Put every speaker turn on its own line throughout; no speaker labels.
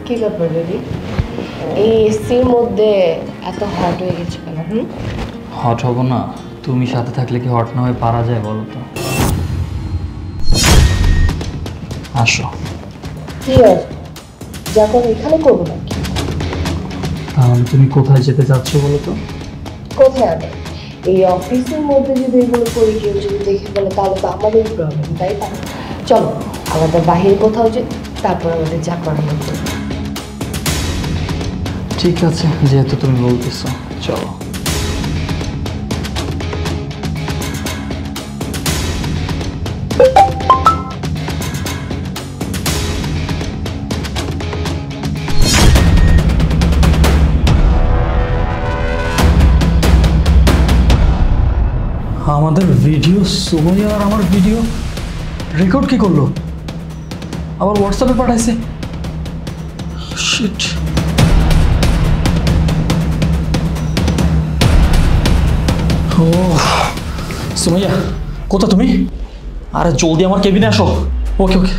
কি ব্যাপার বেবি? এই এসির মধ্যে এত হট হয়ে গেছে কেন?
হট হব না? তুমি সাথে থাকলে কি হট না হয়ে পারা যায় বলো তো? আসো।
কি আছে? যখন এখানে করবো নাকি?
তাহলে তুমি কোথায় যেতে চাচ্ছ বলো তো?
কোথায় আবার? এই অফিসের মধ্যে যদি এগুলো করি কেউ যদি দেখে ফেলে তাহলে তো আমাদের প্রবলেম, তাই না? চলো আমাদের বাহিরে কোথাও যে তারপর আমাদের যা করার মতো।
ঠিক আছে, যেহেতু তুমি বলতেছো চলো। আমাদের ভিডিও, সুমাইয়া আর আমার ভিডিও রেকর্ড কি করলো? আবার হোয়াটসঅ্যাপে পাঠাইছে। শিট। ও সুমাইয়া, কোথা তুমি? আরে জলদি আমার কেবিনে আসো। ওকে ওকে।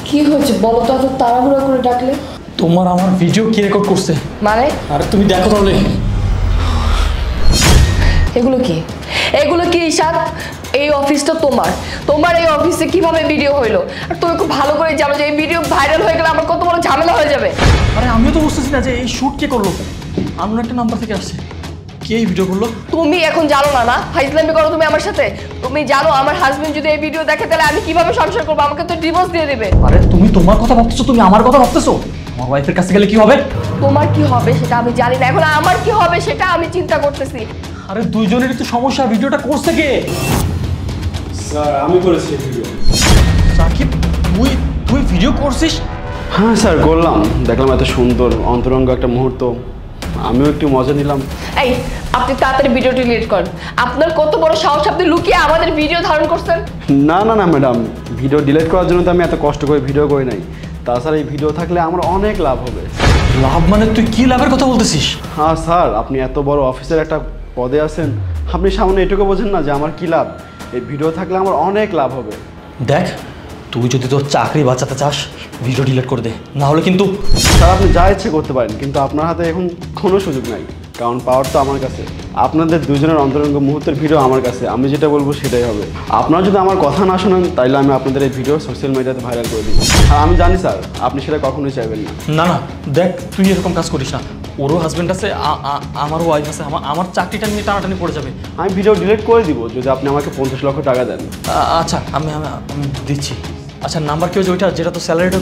কি হয়েছে বলো তো, এত তাড়াহুড়ো করে ডাকলে?
তোমার আমার ভিডিও কি রেকর্ড করছে?
মানে?
আরে তুমি দেখো তাহলে।
এগুলো কি? এগুলো কি ঈশাদ? এই অফিসটা তোমার, তোমার এই অফিসে কিভাবে ভিডিও হইলো? আর তুমি খুব ভালো করে জানো যে এই ভিডিও ভাইরাল হয়ে গেলে আমার কত বড় ঝামেলা হয়ে যাবে।
আরে আমিও তো বুঝতেছি না যে এই শুট কে করলো। আননোন একটা নাম্বার থেকে আসছে। কে এই ভিডিও করলো?
তুমি এখন জানো না? না ফাইজলামি করো তুমি আমার সাথে। তুমি জানো আমার হাজবেন্ড যদি এই ভিডিও দেখে তাহলে আমি কিভাবে সংসার করবো? আমাকে তো ডিভোর্স দিয়ে দেবে।
আরে তুমি তোমার কথা ভাবতেছো, তুমি আমার কথা ভাবতেছো? আমার ওয়াইফের কাছে গেলে কি হবে?
তোমার কি হবে সেটা আমি জানি না, এখন আমার কি হবে সেটা আমি চিন্তা করতেছি।
আরে দুইজনেরই তো সমস্যা। ভিডিওটা করছে কে?
স্যার আমি করেছি ভিডিও।
সাকিব, তুই ভিডিও করছিস?
হ্যাঁ স্যার করলাম, দেখলাম এত সুন্দর অন্তরঙ্গ একটা মুহূর্ত, আমিও একটু মজা নিলাম।
এই আপনি তাড়াতাড়ি ভিডিও ডিলিট করেন। আপনার কত বড় সাহস, আপনি লুকিয়ে আমাদের ভিডিও ধারণ করছেন?
না না না ম্যাডাম, ভিডিও ডিলিট করার জন্য তো আমি এত কষ্ট করে ভিডিও করি নাই। তাছাড়া এই ভিডিও থাকলে আমার অনেক লাভ হবে।
লাভ মানে? তুই কি লাভের কথা বলতেছিস?
হ্যাঁ স্যার, আপনি এত বড় অফিসের একটা পদে আছেন, আপনি সামনে এটুকু বোঝেন না যে আমার কী লাভ? এই ভিডিও থাকলে আমার অনেক লাভ হবে।
দেখ, তুই যদি তোর চাকরি বাঁচাতে চাস ভিডিও ডিলিট করে দে, না হলে কিন্তু।
স্যার আপনি যা ইচ্ছে করতে পারেন, কিন্তু আপনার হাতে এখন কোনো সুযোগ নাই, কারণ পাওয়ার তো আমার কাছে। আপনাদের দুজনের অন্তরঙ্গ মুহূর্তের ভিডিও আমার কাছে, আমি যেটা বলবো সেটাই হবে। আপনারা যদি আমার কথা না শোনেন তাইলে আমি আপনাদের এই ভিডিও সোশ্যাল মিডিয়াতে ভাইরাল করে দিই। আর আমি জানি স্যার আপনি সেটা কখনোই চাইবেন না।
না না, দেখ তুই এরকম কাজ করিস না। ওরও হাজব্যান্ড আছে, আমারও ওয়াইফ আছে, আমার চাকরিটা নিয়ে টানাটানি পড়ে যাবে।
আমি ভিডিও ডিলিট করে দিব যদি আপনি আমাকে 50 লক্ষ টাকা দেন।
আচ্ছা আমি আমি আমি দিচ্ছি। আচ্ছা নাম্বার কি হয়েছে ওইটা, যেটা তো স্যালারিটা?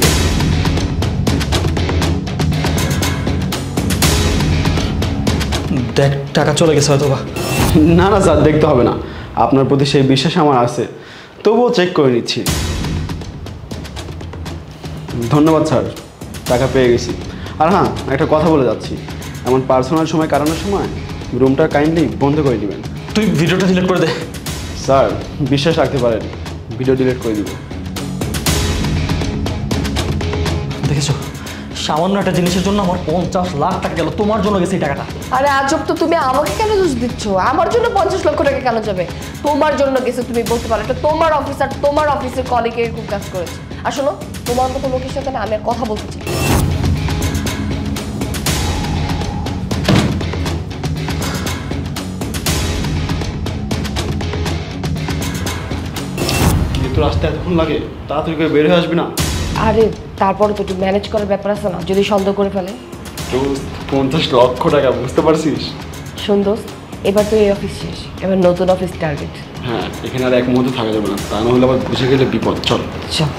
দেখ টাকা চলে গেছে হয়তো বা।
না না স্যার, দেখতে হবে না, আপনার প্রতি সেই বিশ্বাস আমার আছে, তবুও চেক করে নিচ্ছি। ধন্যবাদ স্যার, টাকা পেয়ে গেছি। আর হ্যাঁ, একটা কথা বলে যাচ্ছি, এমন পার্সোনাল সময় কাটানোর সময় রুমটা কাইন্ডলি বন্ধ করে দিবেন।
তুই ভিডিওটা ডিলিট করে দে।
স্যার বিশ্বাস রাখতে পারেন, ভিডিও ডিলিট করে দিব।
দেখেছো, সামান্য একটা জিনিসের জন্য আমার 50 লাখ টাকা গেল। তোমার জন্য গেছে এই টাকাটা।
আরে আজব তো, তুমি আমাকে কেন দোষ দিচ্ছ? আমার জন্য 50 লক্ষ টাকা কেন যাবে? তোমার জন্য গেছে, তুমি বলতে পারো এটা তোমার অফিস আর তোমার অফিসের কলিগ এরকম কাজ করেছে। আর শোনো, তোমার মতো লোকের সাথে না আমি আর কথা বলতে চাই।
তোর আসতে এতক্ষণ লাগে? তাড়াতাড়ি করে বের হয়ে আসবি না?
আরে তারপরে তো একটু ম্যানেজ করার ব্যাপার আছে না, যদি সন্দেহ করে ফেলে।
তো 50 লক্ষ টাকা, বুঝতে পারছিস?
শোন দোস্ত, এবার তো এই অফিস শেষ, এবার নতুন অফিস টার্গেট।
হ্যাঁ, এখানে আর এক মুহূর্ত থাকা যাবে না, তা না হলে আবার বুঝে গেলে বিপদ। চল
চল।